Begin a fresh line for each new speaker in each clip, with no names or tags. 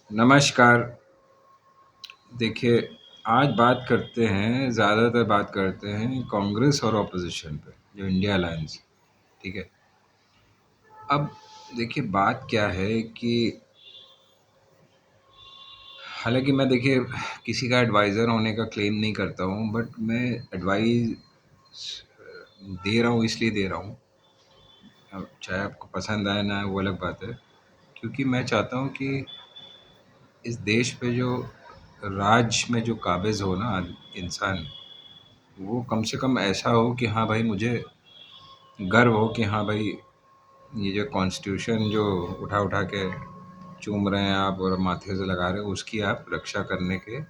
नमस्कार। देखिए, आज बात करते हैं ज़्यादातर बात करते हैं कांग्रेस और ऑपोज़िशन पे, जो इंडिया अलायंस, ठीक है? अब देखिए बात क्या है कि हालाँकि मैं देखिए किसी का एडवाइज़र होने का क्लेम नहीं करता हूँ, बट मैं एडवाइस दे रहा हूँ इसलिए दे रहा हूँ, अब चाहे आपको पसंद आए ना आए वो अलग बात है, क्योंकि मैं चाहता हूँ कि इस देश पे जो राज में जो काबिज़ हो ना इंसान, वो कम से कम ऐसा हो कि हाँ भाई मुझे गर्व हो कि हाँ भाई ये जो कॉन्स्टिट्यूशन जो उठा उठा के चूम रहे हैं आप और माथे से लगा रहे हो उसकी आप रक्षा करने के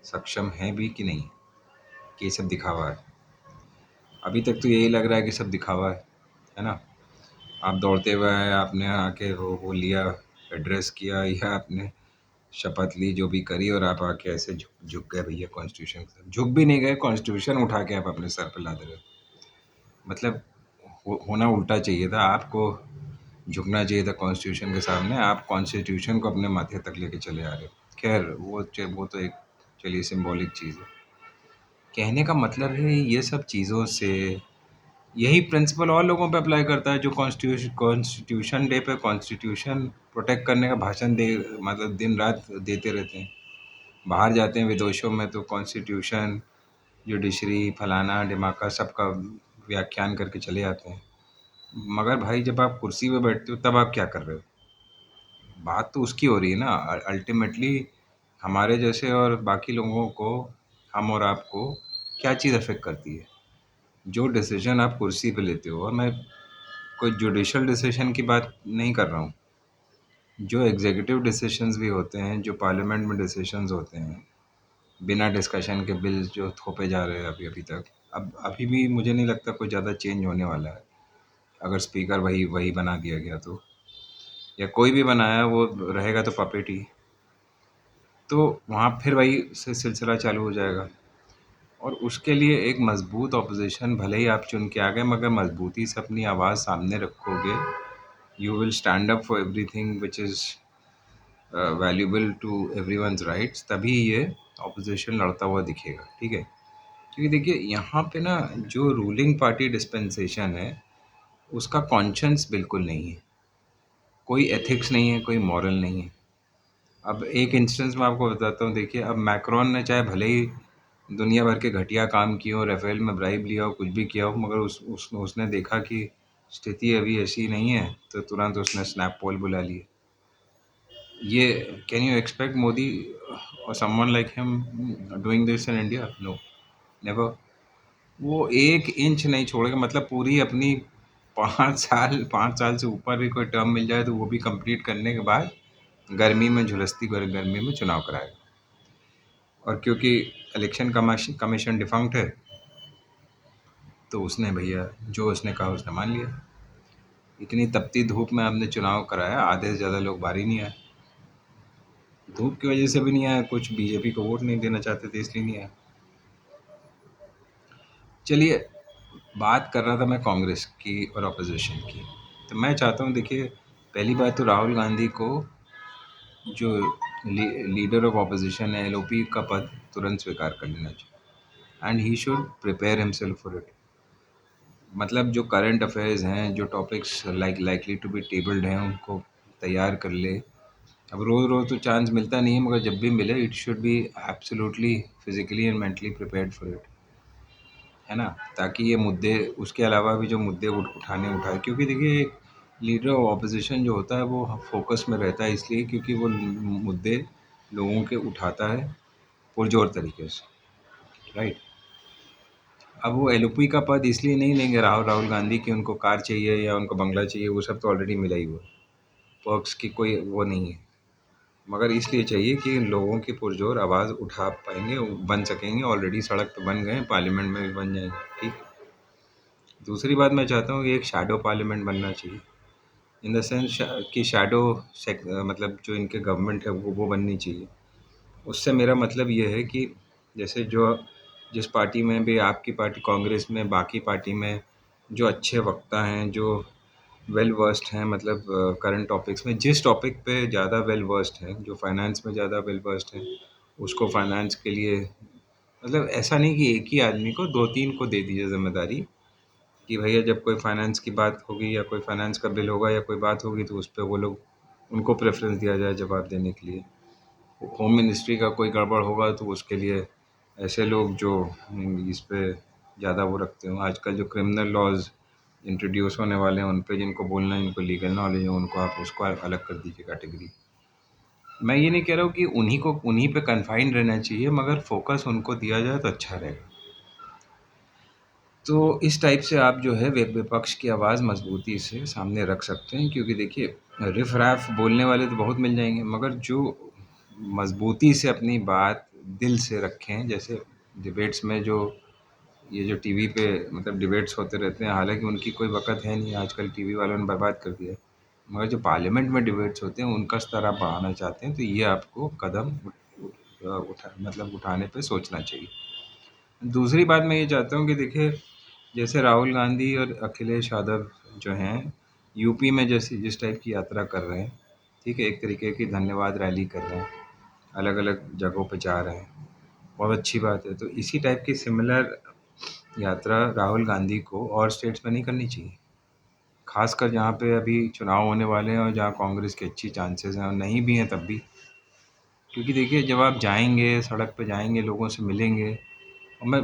सक्षम हैं भी कि नहीं, कि ये सब दिखावा है। अभी तक तो यही लग रहा है कि सब दिखावा है ना। आप दौड़ते हुए आए, आपने आके वो लिया, एड्रेस किया या आपने शपथ ली जो भी करी और आप आके ऐसे झुक झुक गए भैया कॉन्स्टिट्यूशन के साथ। झुक भी नहीं गए, कॉन्स्टिट्यूशन उठा के आप अपने सर पे लादे रहे हो। मतलब होना उल्टा चाहिए था आपको, झुकना चाहिए था कॉन्स्टिट्यूशन के सामने। आप कॉन्स्टिट्यूशन को अपने माथे तक लेके चले आ रहे हो। खैर वो तो एक चलिए सिंबॉलिक चीज़ है। कहने का मतलब है ये सब चीज़ों से यही प्रिंसिपल और लोगों पे अप्लाई करता है जो कॉन्स्टिट्यूशन डे पे कॉन्स्टिट्यूशन प्रोटेक्ट करने का भाषण दे, मतलब दिन रात देते रहते हैं। बाहर जाते हैं विदेशों में तो कॉन्स्टिट्यूशन, जुडिशरी, फलाना ढिमाका सबका व्याख्यान करके चले आते हैं। मगर भाई जब आप कुर्सी पे बैठते हो तब आप क्या कर रहे हो? बात तो उसकी हो रही है ना। अल्टीमेटली हमारे जैसे और बाकी लोगों को, हम और आपको क्या चीज़ अफेक्ट करती है? जो डिसीजन आप कुर्सी पे लेते हो, और मैं कोई जुडिशियल डिसीजन की बात नहीं कर रहा हूँ, जो एग्जीक्यूटिव डिसीजंस भी होते हैं, जो पार्लियामेंट में डिसीजंस होते हैं, बिना डिस्कशन के बिल्स जो थोपे जा रहे हैं अभी अभी तक, अब अभी भी मुझे नहीं लगता कोई ज़्यादा चेंज होने वाला है अगर स्पीकर वही वही बना दिया गया तो, या कोई भी बनाया वो रहेगा तो पपेट ही। तो वहाँ फिर वही से सिलसिला चालू हो जाएगा। और उसके लिए एक मजबूत ऑपोजिशन भले ही आप चुन के आ गए, मगर मजबूती से अपनी आवाज़ सामने रखोगे, you will stand up for everything which is valuable to everyone's rights, तभी ये ऑपोजिशन लड़ता हुआ दिखेगा, ठीक है? क्योंकि देखिए यहाँ पे ना जो रूलिंग पार्टी डिस्पेंसेशन है उसका कॉन्शियंस बिल्कुल नहीं है, कोई एथिक्स नहीं है, कोई मॉरल नहीं है। अब एक इंस्टेंस मैं आपको बताता हूँ। देखिए अब मैक्रोन ने चाहे भले ही दुनिया भर के घटिया काम किए हो, राफेल में ब्राइब लिया हो, कुछ भी किया हो, मगर उसने देखा कि स्थिति अभी ऐसी नहीं है तो तुरंत उसने स्नैप पोल बुला लिए। ये कैन यू एक्सपेक्ट मोदी और someone like him doing this in India? No, never. वो एक इंच नहीं छोड़ेगा, मतलब पूरी अपनी 5 साल से ऊपर भी कोई टर्म मिल जाए तो वो भी कंप्लीट करने के बाद गर्मी में झुलसती गर्मी में चुनाव कराएगा। और क्योंकि इलेक्शन कमीशन डिफंक्ट है तो उसने भैया जो उसने कहा उसने मान लिया। इतनी तपती धूप में हमने चुनाव कराया, आधे से ज़्यादा लोग बाहर ही नहीं आए। धूप की वजह से भी नहीं आया, कुछ बीजेपी को वोट नहीं देना चाहते थे इसलिए नहीं आया। चलिए, बात कर रहा था मैं कांग्रेस की और अपोजिशन की। तो मैं चाहता हूँ, देखिए पहली बात तो राहुल गांधी को जो लीडर ऑफ अपोजिशन है, एलओपी का पद तुरंत स्वीकार कर लेना चाहिए and he should prepare himself for it. मतलब जो करंट अफेयर्स हैं, जो topics likely to be tabled हैं, उनको तैयार कर ले। अब रोज़ रोज़ तो चांस मिलता नहीं है, मगर जब भी मिले it should be absolutely physically and mentally prepared for it, है ना? ताकि ये मुद्दे, उसके अलावा भी जो मुद्दे उठाए, क्योंकि देखिए एक लीडर ऑफ ऑपोजिशन जो होता है वो फोकस में रहता है इसलिए क्योंकि वो मुद्दे लोगों के उठाता है पुरजोर तरीके से, राइट? अब वो एलओपी का पद इसलिए नहीं लेंगे राहुल गांधी की उनको कार चाहिए या उनको बंगला चाहिए, वो सब तो ऑलरेडी मिला ही हुआ, पर्क्स की कोई वो नहीं है। मगर इसलिए चाहिए कि लोगों की पुरजोर आवाज़ उठा पाएंगे, बन सकेंगे, ऑलरेडी सड़क पे बन गए, पार्लियामेंट में भी बन जाएंगे, ठीक है? दूसरी बात मैं चाहता हूँ कि एक शैडो पार्लियामेंट बनना चाहिए, इन द सेंस कि शैडो मतलब जो इनके गवर्नमेंट है वो बननी चाहिए। उससे मेरा मतलब ये है कि जैसे जो जिस पार्टी में भी, आपकी पार्टी कांग्रेस में, बाकी पार्टी में जो अच्छे वक्ता हैं, जो वेल वर्स्ड हैं, मतलब करंट टॉपिक्स में जिस टॉपिक पे ज़्यादा वेल वर्स्ड हैं, जो फाइनेंस में ज़्यादा वेल वर्स्ड हैं, उसको फाइनेंस के लिए, मतलब ऐसा नहीं कि एक ही आदमी को, 2-3 को दे दीजिए ज़िम्मेदारी कि भैया जब कोई फाइनेंस की बात होगी या कोई फाइनेंस का बिल होगा या कोई बात होगी तो उस पे वो लोग, उनको प्रेफ़रेंस दिया जाए जवाब देने के लिए। होम मिनिस्ट्री का कोई गड़बड़ होगा तो उसके लिए ऐसे लोग जो इस पे ज़्यादा वो रखते हो। आजकल जो क्रिमिनल लॉज इंट्रोड्यूस होने वाले हैं उन पे जिनको बोलना है, इनको लीगल नॉलेज है, उनको आप उसको अलग कर दीजिए कैटेगरी। मैं ये नहीं कह रहा हूँ कि उन्हीं को उन्हीं पे कन्फाइंड रहना चाहिए, मगर फोकस उनको दिया जाए तो अच्छा रहेगा। तो इस टाइप से आप जो है विपक्ष की आवाज़ मजबूती से सामने रख सकते हैं, क्योंकि देखिए रिफ रैफ बोलने वाले तो बहुत मिल जाएंगे, मगर जो मजबूती से अपनी बात दिल से रखें, जैसे डिबेट्स में जो ये जो टीवी पे मतलब डिबेट्स होते रहते हैं, हालांकि उनकी कोई वक़्त है नहीं, आजकल टीवी वालों ने बर्बाद कर दिया है। मगर जो पार्लियामेंट में डिबेट्स होते हैं उनका स्तर आप बढ़ाना चाहते हैं तो ये आपको कदम उठाने पे सोचना चाहिए। दूसरी बात मैं ये चाहता हूँ कि देखिए, जैसे राहुल गांधी और अखिलेश यादव जो हैं, यूपी में जैसी जिस टाइप की यात्रा कर रहे हैं, ठीक है, एक तरीके की धन्यवाद रैली कर रहे हैं, अलग-अलग जगहों पे जा रहे हैं, बहुत अच्छी बात है। तो इसी टाइप की सिमिलर यात्रा राहुल गांधी को और स्टेट्स में नहीं करनी चाहिए। ख़ासकर जहाँ पे अभी चुनाव होने वाले हैं और जहाँ कांग्रेस की अच्छी चांसेस हैं, और नहीं भी हैं तब भी। क्योंकि देखिए जब आप जाएँगे, सड़क पे जाएँगे, लोगों से मिलेंगे, और मैं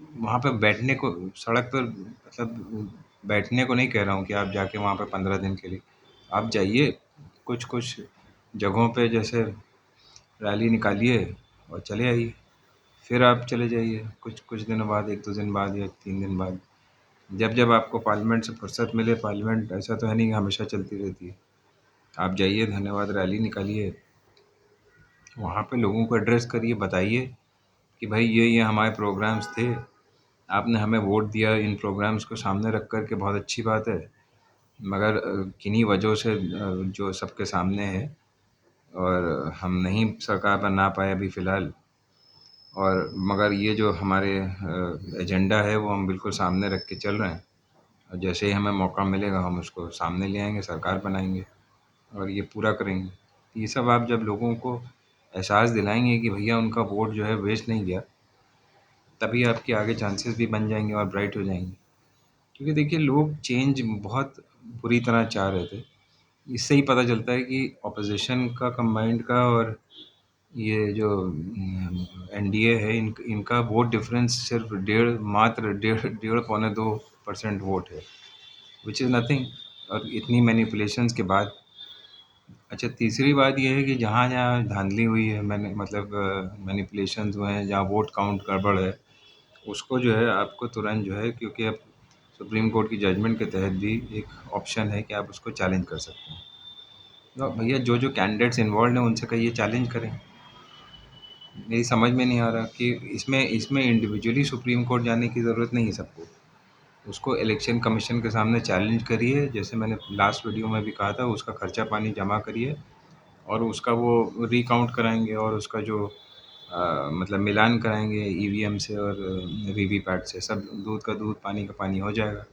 वहाँ पे बैठने को, सड़क पर मतलब बैठने को नहीं कह रहा हूँ कि आप जाके वहाँ पे 15 दिन के लिए, आप जाइए कुछ-कुछ जगहों पे, जैसे रैली निकालिए और चले आइए। फिर आप चले जाइए कुछ-कुछ दिनों बाद, 1-2 दिन बाद या 3 दिन बाद। जब-जब आपको पार्लियामेंट से फुर्सत मिले, पार्लियामेंट ऐसा तो है नहीं कि हमेशा चलती रहती है। आप जाइए, धन्यवाद रैली निकालिए, वहाँ पे लोगों को एड्रेस करिए, बताइए कि भाई ये हमारे प्रोग्राम्स थे, आपने हमें वोट दिया इन प्रोग्राम्स को सामने रख कर के, बहुत अच्छी बात है। मगर किन्हीं वजहों से जो सबके सामने है, और हम नहीं सरकार बना पाए अभी फ़िलहाल, और मगर ये जो हमारे एजेंडा है वो हम बिल्कुल सामने रख के चल रहे हैं, और जैसे ही हमें मौका मिलेगा हम उसको सामने ले आएँगे, सरकार बनाएँगे और ये पूरा करेंगे। तो ये सब आप जब लोगों को एहसास दिलाएँगे कि भैया उनका वोट जो है वेस्ट नहीं गया, तभी आपके आगे चांसेस भी बन जाएँगे और ब्राइट हो जाएँगे। क्योंकि देखिए लोग चेंज बहुत बुरी तरह चाह रहे थे। इससे ही पता चलता है कि ऑपोज़िशन का कंबाइंड का और ये जो एनडीए है, इनका वोट डिफरेंस सिर्फ़ डेढ़ डेढ़ पौने 2% वोट है, व्हिच इज़ नथिंग, और इतनी मैनिपुलेशंस के बाद। अच्छा, तीसरी बात ये है कि जहाँ-जहाँ धांधली हुई है, मैंने मतलब मैनिपुलेशंस हुए हैं, जहाँ वोट काउंट गड़बड़ है, उसको जो है आपको तुरंत जो है, क्योंकि अब सुप्रीम कोर्ट की जजमेंट के तहत भी एक ऑप्शन है कि आप उसको चैलेंज कर सकते हैं। तो भैया जो-जो कैंडिडेट्स इन्वॉल्व्ड हैं उनसे कहिए चैलेंज करें। मेरी समझ में नहीं आ रहा कि इसमें इसमें इंडिविजुअली सुप्रीम कोर्ट जाने की ज़रूरत नहीं है सबको। उसको इलेक्शन कमीशन के सामने चैलेंज करिए, जैसे मैंने लास्ट वीडियो में भी कहा था, उसका खर्चा पानी जमा करिए और उसका वो रिकाउंट कराएँगे, और उसका जो मतलब मिलान कराएँगे ईवीएम से और वीवीपैट से, सब दूध का दूध, पानी का पानी हो जाएगा।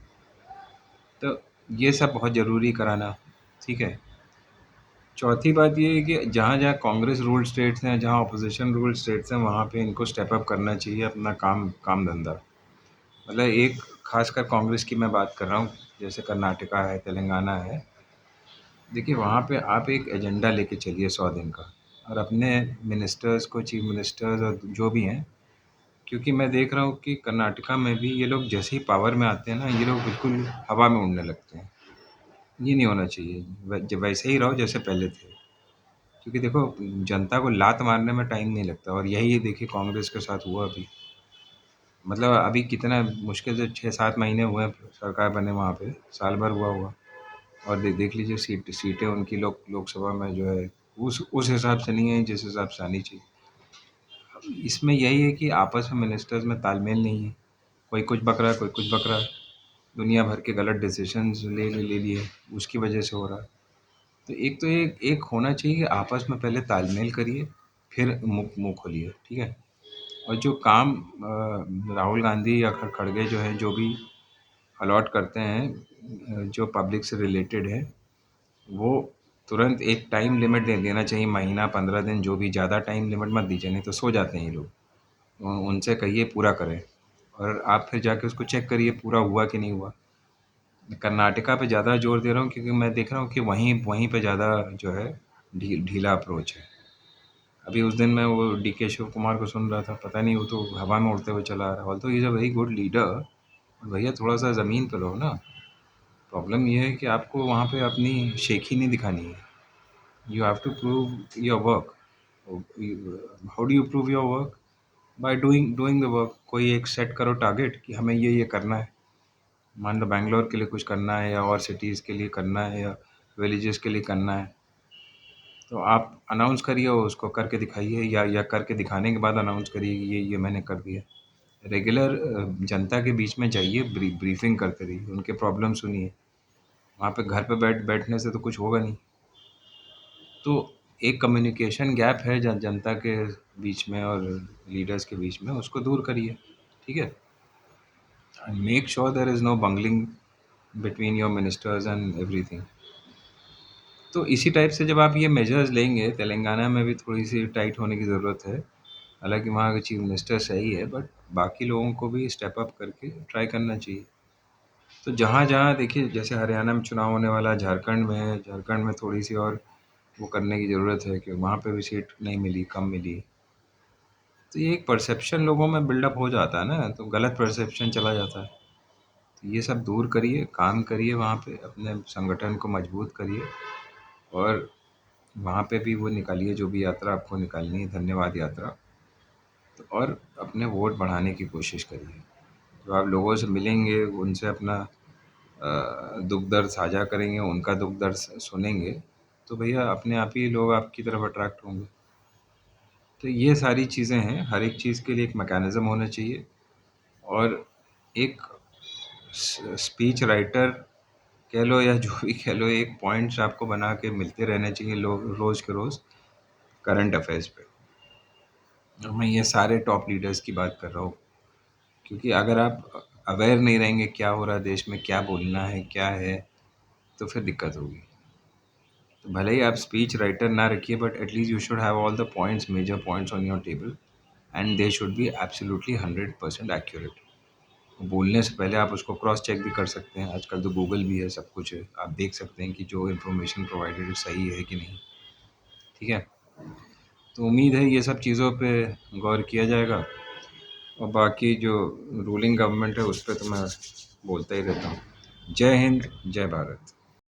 तो ये सब बहुत ज़रूरी कराना, ठीक है। चौथी बात ये है कि जहाँ-जहाँ कांग्रेस रूल्ड स्टेट्स हैं, जहाँ अपोज़िशन रूल्ड स्टेट्स हैं, वहाँ पे इनको स्टेप अप करना चाहिए अपना काम धंधा। मतलब एक ख़ासकर कांग्रेस की मैं बात कर रहा हूँ, जैसे कर्नाटका है, तेलंगाना है। देखिए वहाँ पे आप एक एजेंडा लेके चलिए 100 दिन का, और अपने मिनिस्टर्स को, चीफ मिनिस्टर्स और जो भी हैं, क्योंकि मैं देख रहा हूँ कि कर्नाटका में भी ये लोग जैसे ही पावर में आते हैं ना, ये लोग बिल्कुल हवा में उड़ने लगते हैं। ये नहीं होना चाहिए। वैसे ही रहो जैसे पहले थे। क्योंकि देखो जनता को लात मारने में टाइम नहीं लगता, और यही देखिए कांग्रेस के साथ हुआ अभी। मतलब अभी कितना मुश्किल से 6-7 महीने हुए हैं सरकार बने वहाँ पे, साल भर हुआ होगा, और देख लीजिए सीटें उनकी लोकसभा में जो है उस हिसाब से नहीं है जिस हिसाब से आनी चाहिए। अब इसमें यही है कि आपस में मिनिस्टर्स में तालमेल नहीं है, कोई कुछ बक रहा है, कोई कुछ बक रहा है, दुनिया भर के गलत डिसीजंस ले लिए, उसकी वजह से हो रहा है। तो एक होना चाहिए कि आपस में पहले तालमेल करिए, फिर मुँह मुँह खोलिए, ठीक है? और जो काम राहुल गांधी या खड़गे जो हैं, जो भी अलॉट करते हैं, जो पब्लिक से रिलेटेड है, वो तुरंत एक टाइम लिमिट दे देना चाहिए, महीना 15 दिन, जो भी, ज़्यादा टाइम लिमिट मत दीजिए, नहीं तो सो जाते हैं ये लोग। उनसे कहिए पूरा करें, और आप फिर जाके उसको चेक करिए पूरा हुआ कि नहीं हुआ। कर्नाटका पे ज़्यादा जोर दे रहा हूँ क्योंकि मैं देख रहा हूँ कि वहीं वहीं पे ज़्यादा जो है ढीला अप्रोच है। अभी उस दिन मैं वो डीके शिव कुमार को सुन रहा था, पता नहीं वो तो हवा में उड़ते हुए चला आ रहा है। Although he is a very good leader, भैया थोड़ा सा ज़मीन पे रहो ना। प्रॉब्लम ये है कि आपको वहाँ पे अपनी शेखी नहीं दिखानी है। You have to prove your work. How do you prove your work? By doing doing the work. कोई एक सेट करो टारगेट कि हमें ये करना है। मान लो बैंगलोर के लिए कुछ करना है, या और सिटीज़ के लिए करना है, या विलेजेस के लिए करना है, तो आप अनाउंस करिए और उसको करके दिखाइए, या करके दिखाने के बाद अनाउंस करिए कि ये मैंने कर दिया। रेगुलर जनता के बीच में जाइए, ब्रीफिंग करते रहिए, उनके प्रॉब्लम सुनिए। वहाँ पे घर पे बैठने से तो कुछ होगा नहीं। तो एक कम्युनिकेशन गैप है जनता के बीच में और लीडर्स के बीच में, उसको दूर करिए, ठीक है? And make sure there is no bungling between your ministers and everything. तो इसी टाइप से जब आप ये मेजर्स लेंगे, तेलंगाना में भी थोड़ी सी टाइट होने की ज़रूरत है। हालांकि वहाँ का चीफ मिनिस्टर सही है, बट बाकी लोगों को भी स्टेप अप करके ट्राई करना चाहिए। तो जहाँ जहाँ देखिए, जैसे हरियाणा में चुनाव होने वाला है, झारखंड में है, झारखंड में थोड़ी सी और वो करने की ज़रूरत है कि वहाँ पे भी सीट नहीं मिली, कम मिली। तो ये एक परसेप्शन लोगों में बिल्डअप हो जाता है ना, तो गलत परसेप्शन चला जाता है। तो ये सब दूर करिए, काम करिए, वहाँ पे अपने संगठन को मजबूत करिए, और वहाँ पे भी वो निकालिए जो भी यात्रा आपको निकालनी है, धन्यवाद यात्रा। तो और अपने वोट बढ़ाने की कोशिश करिए। जो आप लोगों से मिलेंगे, उनसे अपना दुख दर्द साझा करेंगे, उनका दुख दर्द सुनेंगे, तो भैया अपने आप ही लोग आपकी तरफ अट्रैक्ट होंगे। तो ये सारी चीज़ें हैं, हर एक चीज़ के लिए एक मैकेनिज़्म होना चाहिए, और एक स्पीच राइटर कह लो या जो भी कह लो, एक पॉइंट्स आपको बना के मिलते रहने चाहिए रोज़ के रोज़ करंट अफेयर्स पे। और मैं ये सारे टॉप लीडर्स की बात कर रहा हूँ, क्योंकि अगर आप अवेयर नहीं रहेंगे क्या हो रहा है देश में, क्या बोलना है, क्या है, तो फिर दिक्कत होगी। तो भले ही आप स्पीच राइटर ना रखिए, but at least you should have all the points, major points on your table, and they should be absolutely 100% accurate. बोलने से पहले आप उसको क्रॉस चेक भी कर सकते हैं, आजकल तो गूगल भी है, सब कुछ है, आप देख सकते हैं कि जो इन्फॉर्मेशन प्रोवाइडेड है सही है कि नहीं, ठीक है? तो उम्मीद है ये सब चीज़ों पे गौर किया जाएगा, और बाकी जो रूलिंग गवर्नमेंट है उस पर तो मैं बोलता ही रहता हूँ। जय हिंद, जय भारत।